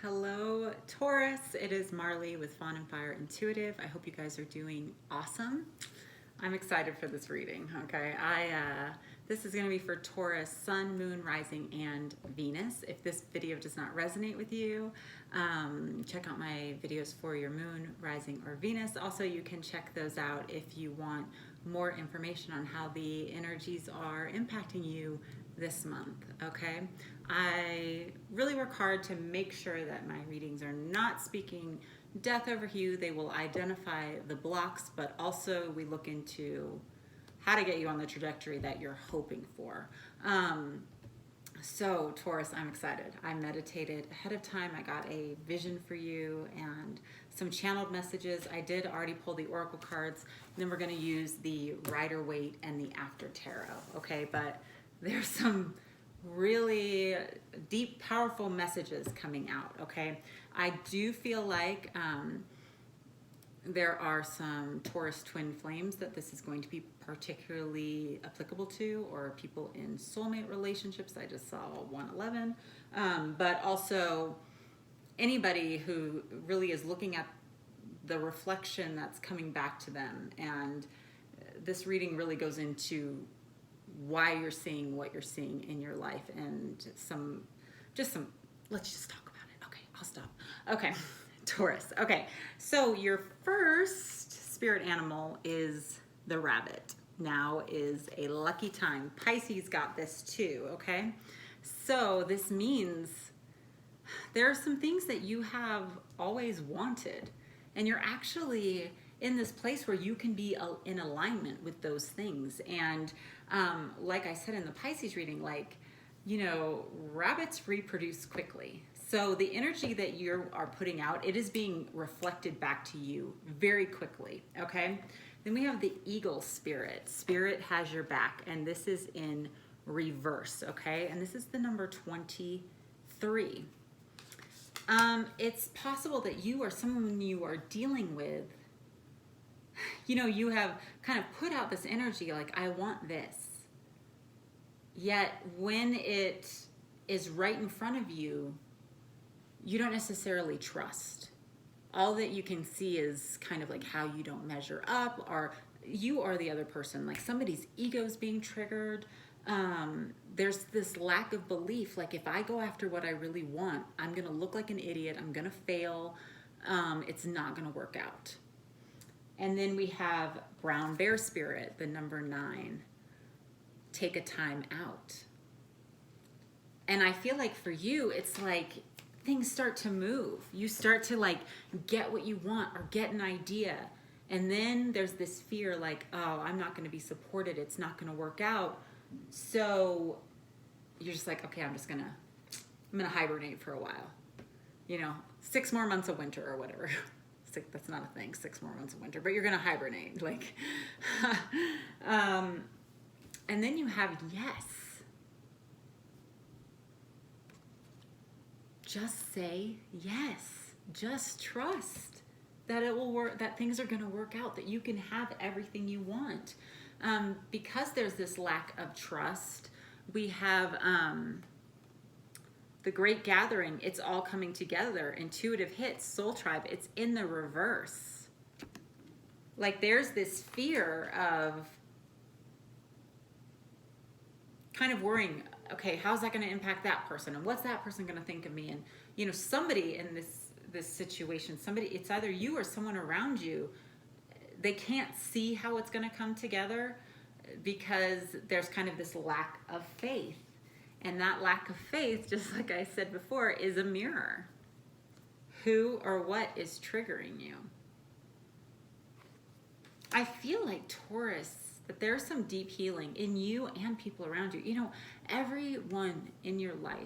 Hello, Taurus. It is Marley with Fawn and Fire Intuitive. I hope you guys are doing awesome. I'm excited for this reading, okay? This is going to be for Taurus, Sun, Moon, Rising, and Venus. If this video does not resonate with you, check out my videos for your Moon, Rising, or Venus. Also, you can check those out if you want more information on how the energies are impacting you this month, okay? I really work hard to make sure that my readings are not speaking death over you. They will identify the blocks, but also we look into how to get you on the trajectory that you're hoping for. So Taurus, I'm excited. I meditated ahead of time. I got a vision for you and some channeled messages. I did already pull the oracle cards. Then we're going to use the Rider-Waite and the After Tarot, okay? But there's some really deep, powerful messages coming out, okay? I do feel like there are some Taurus twin flames that this is going to be particularly applicable to, or people in soulmate relationships. I just saw 111, but also anybody who really is looking at the reflection that's coming back to them. And this reading really goes into why you're seeing what you're seeing in your life, and let's just talk about it. Okay, I'll stop. Okay, Taurus. Okay, so your first spirit animal is the rabbit. Now is a lucky time. Pisces got this too, okay? So this means there are some things that you have always wanted, and you're actually in this place where you can be in alignment with those things. And like I said in the Pisces reading, like, you know, rabbits reproduce quickly. So the energy that you are putting out, it is being reflected back to you very quickly, okay? Then we have the eagle spirit. Spirit has your back, and this is in reverse, okay? And this is the number 23. It's possible that you or someone you are dealing with, you know, you have kind of put out this energy like, I want this. Yet when it is right in front of you, you don't necessarily trust. All that you can see is kind of like how you don't measure up, or you are the other person. Like somebody's ego is being triggered. There's this lack of belief. Like if I go after what I really want, I'm going to look like an idiot. I'm going to fail. It's not going to work out. And then we have brown bear spirit, the number 9. Take a time out. And I feel like for you, it's like things start to move. You start to like get what you want or get an idea. And then there's this fear like, oh, I'm not going to be supported. It's not going to work out. So you're just like, okay, I'm going to hibernate for a while. You know, 6 more months of winter or whatever. That's not a thing, 6 more months of winter, but you're going to hibernate. Like, and then you have yes. Just say yes. Just trust that it will work, that things are going to work out, that you can have everything you want. Because there's this lack of trust, we have the Great Gathering. It's all coming together. Intuitive hits, Soul Tribe. It's in the reverse. Like there's this fear of kind of worrying, okay, how's that going to impact that person? And what's that person going to think of me? And, you know, somebody in this situation, it's either you or someone around you, they can't see how it's going to come together because there's kind of this lack of faith. And that lack of faith, just like I said before, is a mirror. Who or what is triggering you? I feel like Taurus, that there's some deep healing in you and people around you. You know, everyone in your life.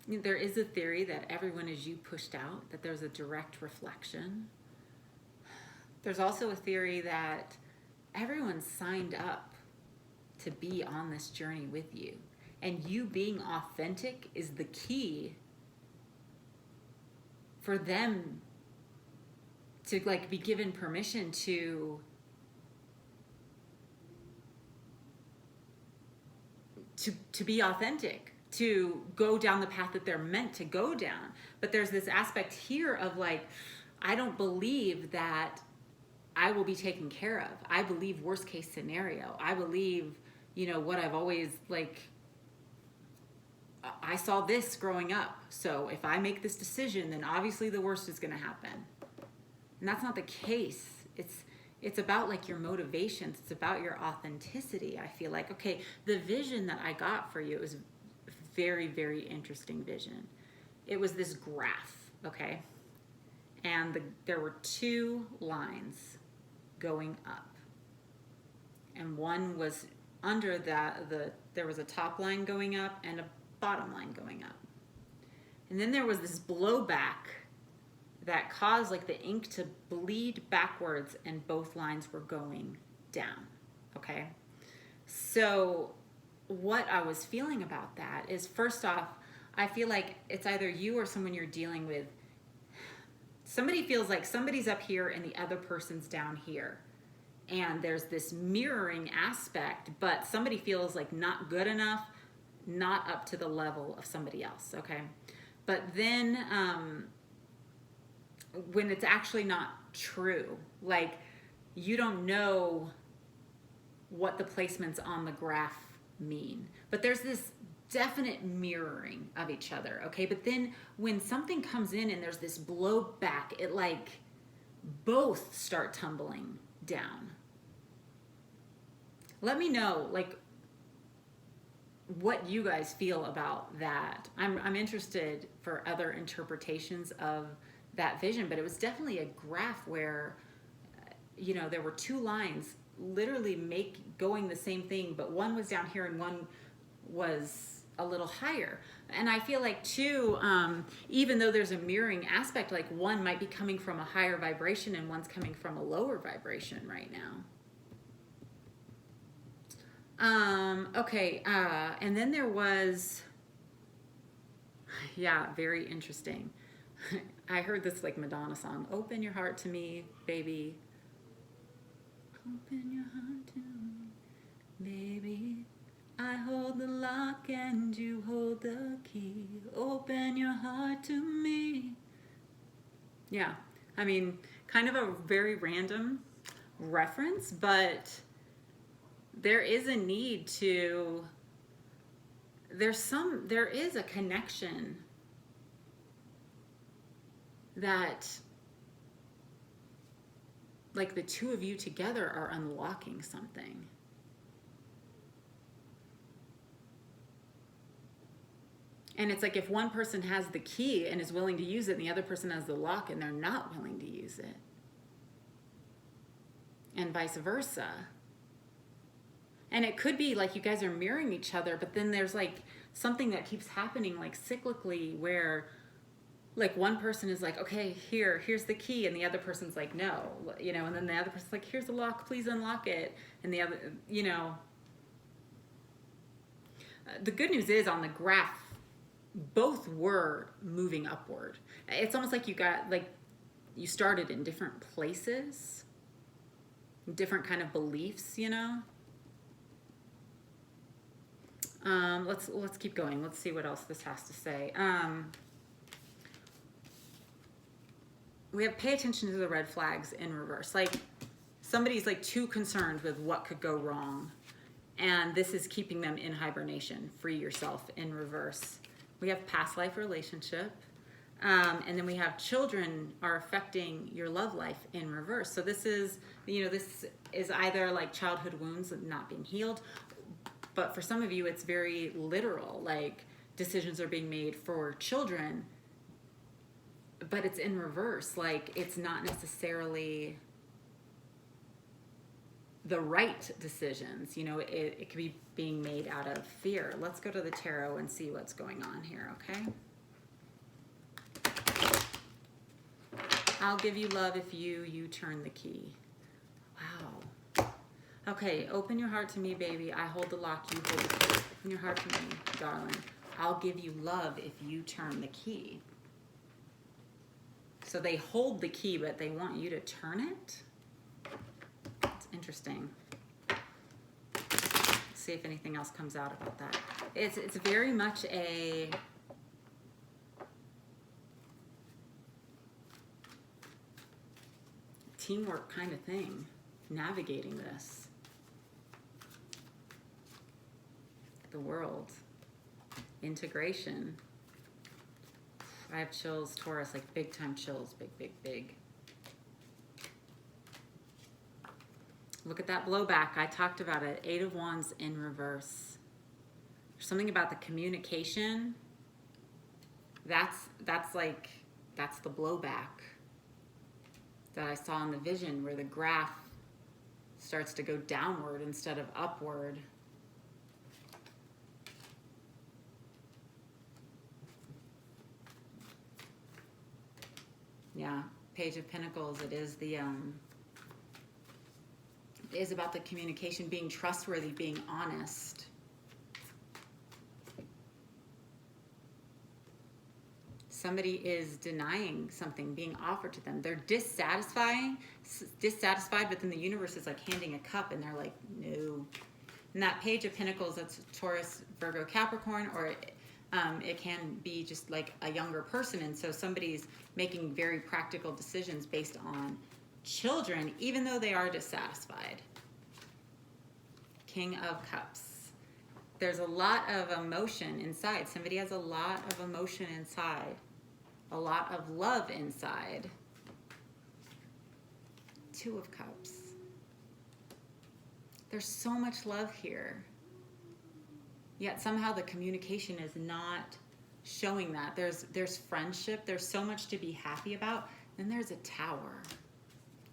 There is a theory that everyone is you pushed out, that there's a direct reflection. There's also a theory that everyone signed up to be on this journey with you. And you being authentic is the key for them to like be given permission to be authentic, to go down the path that they're meant to go down. But there's this aspect here of like, I don't believe that I will be taken care of. I believe worst case scenario. I believe, you know, what I've always like, I saw this growing up. So if I make this decision, then obviously the worst is going to happen. And that's not the case. It's about like your motivations. It's about your authenticity. I feel like, okay, the vision that I got for you is a very, very interesting vision. It was this graph, okay? And there were two lines going up. And one was under that, there was a top line going up and a bottom line going up. And then there was this blowback that caused like the ink to bleed backwards and both lines were going down, okay? So what I was feeling about that is, first off, I feel like it's either you or someone you're dealing with. Somebody feels like somebody's up here and the other person's down here. And there's this mirroring aspect, but somebody feels like not good enough, not up to the level of somebody else, okay? But then when it's actually not true, like you don't know what the placements on the graph mean, but there's this definite mirroring of each other, okay? But then when something comes in and there's this blowback, it like both start tumbling down. Let me know like what you guys feel about that. I'm interested for other interpretations of that vision, but it was definitely a graph where, you know, there were two lines literally going the same thing, but one was down here and one was a little higher. And I feel like too, even though there's a mirroring aspect, like one might be coming from a higher vibration and one's coming from a lower vibration right now. Okay, and then there was, yeah, very interesting. I heard this like Madonna song, open your heart to me, baby. Open your heart to me, baby. I hold the lock and you hold the key. Open your heart to me. Yeah, I mean, kind of a very random reference, but there is a need to, there is a connection that like the two of you together are unlocking something. And it's like if one person has the key and is willing to use it and the other person has the lock and they're not willing to use it. And vice versa. And it could be like you guys are mirroring each other, but then there's like something that keeps happening like cyclically where like one person is like, okay, here's the key, and the other person's like, no, you know, and then the other person's like, here's the lock, please unlock it. And the other, you know, the good news is on the graph, both were moving upward. It's almost like you started in different places, different kind of beliefs, you know. Let's keep going. Let's see what else this has to say. We have pay attention to the red flags in reverse. Like somebody's like too concerned with what could go wrong, and this is keeping them in hibernation. Free yourself in reverse. We have past life relationship, and then we have children are affecting your love life in reverse. So this is, you know, this is either like childhood wounds not being healed, but for some of you it's very literal, like decisions are being made for children, but it's in reverse. Like it's not necessarily the right decisions, you know, it could be being made out of fear. Let's go to the tarot and see what's going on here, okay? I'll give you love if you turn the key. Wow. Okay, open your heart to me, baby. I hold the lock, you hold the key. Open your heart to me, darling. I'll give you love if you turn the key. So they hold the key, but they want you to turn it? It's interesting. Let's see if anything else comes out about that. It's very much a teamwork kind of thing, navigating this. The world. Integration. I have chills, Taurus, like big time chills, big, big, big. Look at that blowback. I talked about it. 8 of Wands in reverse. There's something about the communication. That's the blowback that I saw in the vision, where the graph starts to go downward instead of upward. Yeah, Page of Pentacles. It is the it is about the communication, being trustworthy, being honest. Somebody is denying something being offered to them. They're dissatisfied, but then the universe is like handing a cup and they're like, no. And that Page of Pentacles, that's Taurus, Virgo, Capricorn, or it can be just like a younger person. And so somebody's making very practical decisions based on children, even though they are dissatisfied. King of Cups. There's a lot of emotion inside. Somebody has a lot of emotion inside. A lot of love inside. 2 of Cups. There's so much love here. Yet somehow the communication is not showing that. There's friendship. There's so much to be happy about. Then there's a Tower.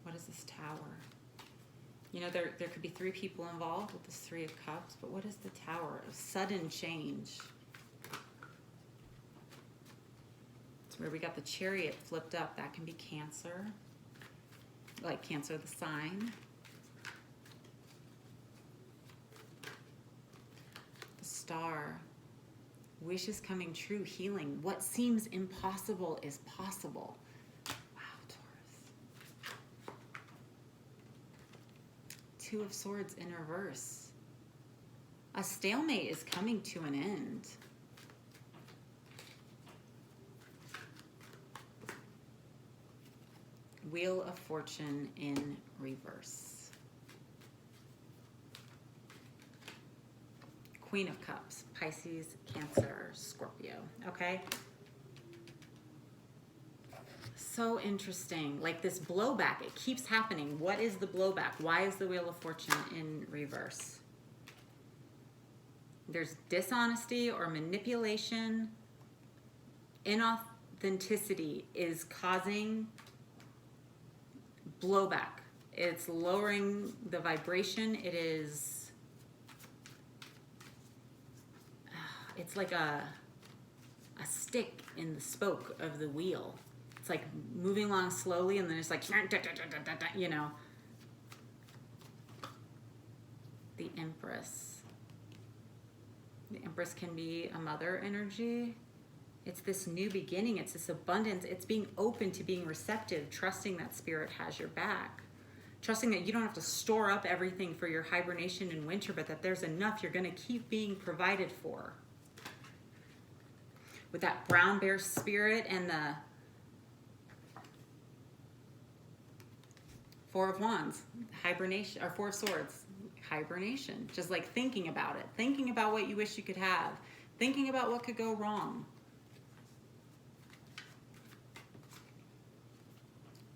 What is this Tower? You know, there could be 3 people involved with this 3 of Cups, but what is the Tower? A sudden change. It's where we got the Chariot flipped up. That can be Cancer. Like Cancer, the sign. The Star. Wishes coming true, healing. What seems impossible is possible. Wow, Taurus. 2 of Swords in reverse. A stalemate is coming to an end. Wheel of Fortune in reverse. Queen of Cups, Pisces, Cancer, Scorpio, okay? So interesting, like this blowback, it keeps happening. What is the blowback? Why is the Wheel of Fortune in reverse? There's dishonesty or manipulation. Inauthenticity is causing blowback. It's lowering the vibration. It is, it's like a stick in the spoke of the wheel. It's like moving along slowly and then it's like, you know. The Empress. The Empress can be a mother energy. It's this new beginning. It's this abundance. It's being open to being receptive, trusting that Spirit has your back. Trusting that you don't have to store up everything for your hibernation in winter, but that there's enough. You're going to keep being provided for. With that brown bear spirit and the 4 of Wands, hibernation, or 4 of Swords, hibernation. Just like thinking about it. Thinking about what you wish you could have. Thinking about what could go wrong.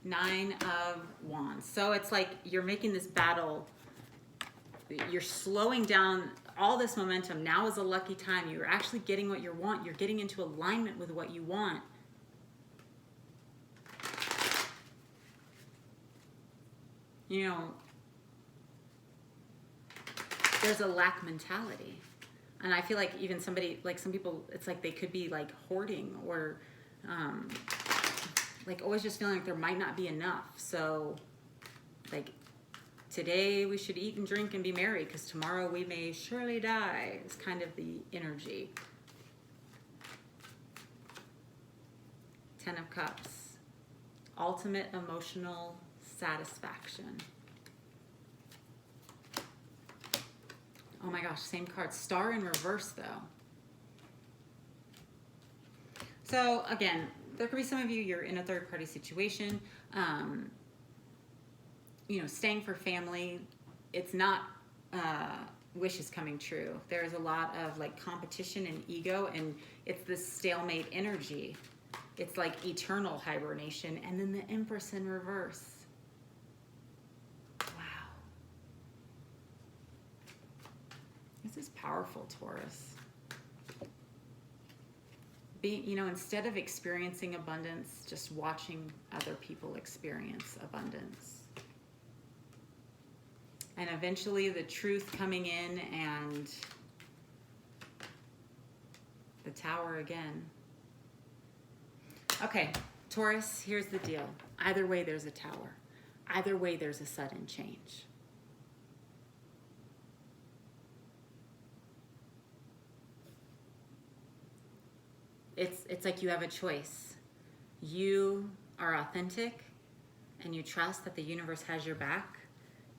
9 of Wands. So it's like you're making this battle. You're slowing down all this momentum. Now is a lucky time. You're actually getting what you want. You're getting into alignment with what you want. You know, there's a lack mentality. And I feel like even somebody, like some people, it's like they could be like hoarding or like always just feeling like there might not be enough. So like today we should eat and drink and be merry because tomorrow we may surely die is kind of the energy. 10 of Cups. Ultimate emotional satisfaction. Oh my gosh, same card. Star in reverse though. So again, there could be some of you, you're in a third party situation, you know, staying for family. It's not wishes coming true. There's a lot of like competition and ego, and it's this stalemate energy. It's like eternal hibernation, and then the Empress in reverse. Wow. This is powerful, Taurus. You know, instead of experiencing abundance, just watching other people experience abundance. And eventually the truth coming in, and the Tower again. Okay, Taurus, here's the deal. Either way, there's a Tower. Either way, there's a sudden change. It's like you have a choice. You are authentic, and you trust that the universe has your back,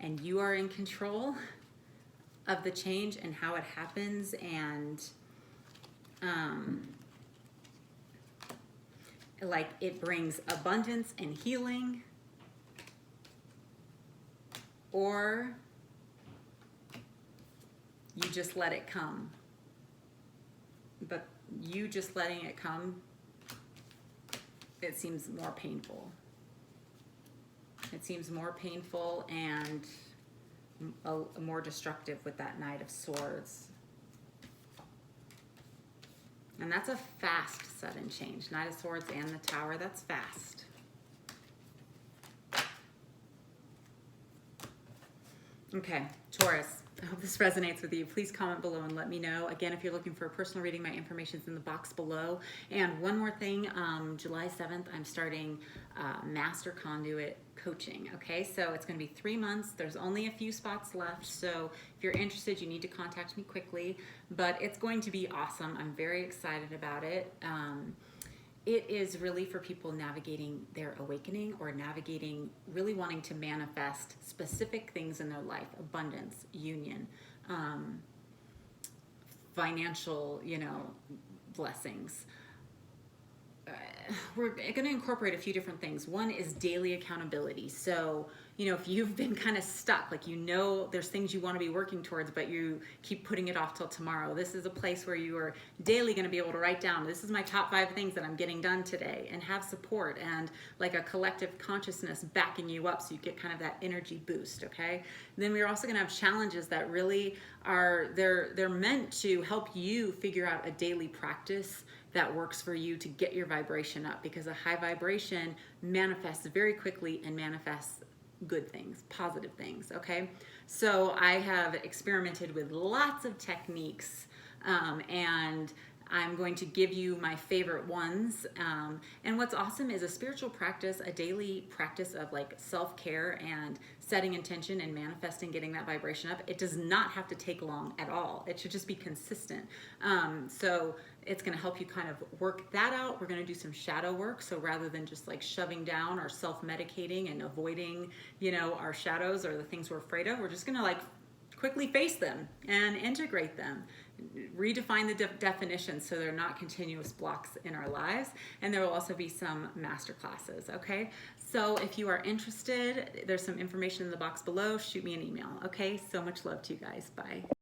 and you are in control of the change and how it happens, and like it brings abundance and healing, or you just let it come. But you just letting it come, it seems more painful. It seems more painful and more destructive with that Knight of Swords. And that's a fast sudden change. Knight of Swords and the Tower, that's fast. Okay, Taurus, I hope this resonates with you. Please comment below and let me know. Again, if you're looking for a personal reading, my information's in the box below. And one more thing, July 7th, I'm starting Master Conduit coaching, okay? So it's gonna be 3 months. There's only a few spots left. So if you're interested, you need to contact me quickly, but it's going to be awesome. I'm very excited about it. It is really for people navigating their awakening, or navigating, really wanting to manifest specific things in their life: abundance, union, financial, you know, blessings. We're going to incorporate a few different things. One is daily accountability. So, you know, if you've been kind of stuck, like, you know, there's things you want to be working towards, but you keep putting it off till tomorrow. This is a place where you are daily going to be able to write down, this is my top 5 things that I'm getting done today, and have support and like a collective consciousness backing you up, so you get kind of that energy boost. Okay. And then we're also going to have challenges that really are, they're meant to help you figure out a daily practice that works for you to get your vibration up, because a high vibration manifests very quickly and manifests good things, positive things, okay? So I have experimented with lots of techniques, and I'm going to give you my favorite ones. And what's awesome is a spiritual practice, a daily practice of like self-care and setting intention and manifesting, getting that vibration up. It does not have to take long at all. It should just be consistent. So it's going to help you kind of work that out. We're going to do some shadow work. So rather than just like shoving down or self-medicating and avoiding, you know, our shadows or the things we're afraid of, we're just going to like quickly face them and integrate them, redefine the definitions so they're not continuous blocks in our lives. And there will also be some master classes, okay? So if you are interested, there's some information in the box below. Shoot me an email, okay? So much love to you guys. Bye.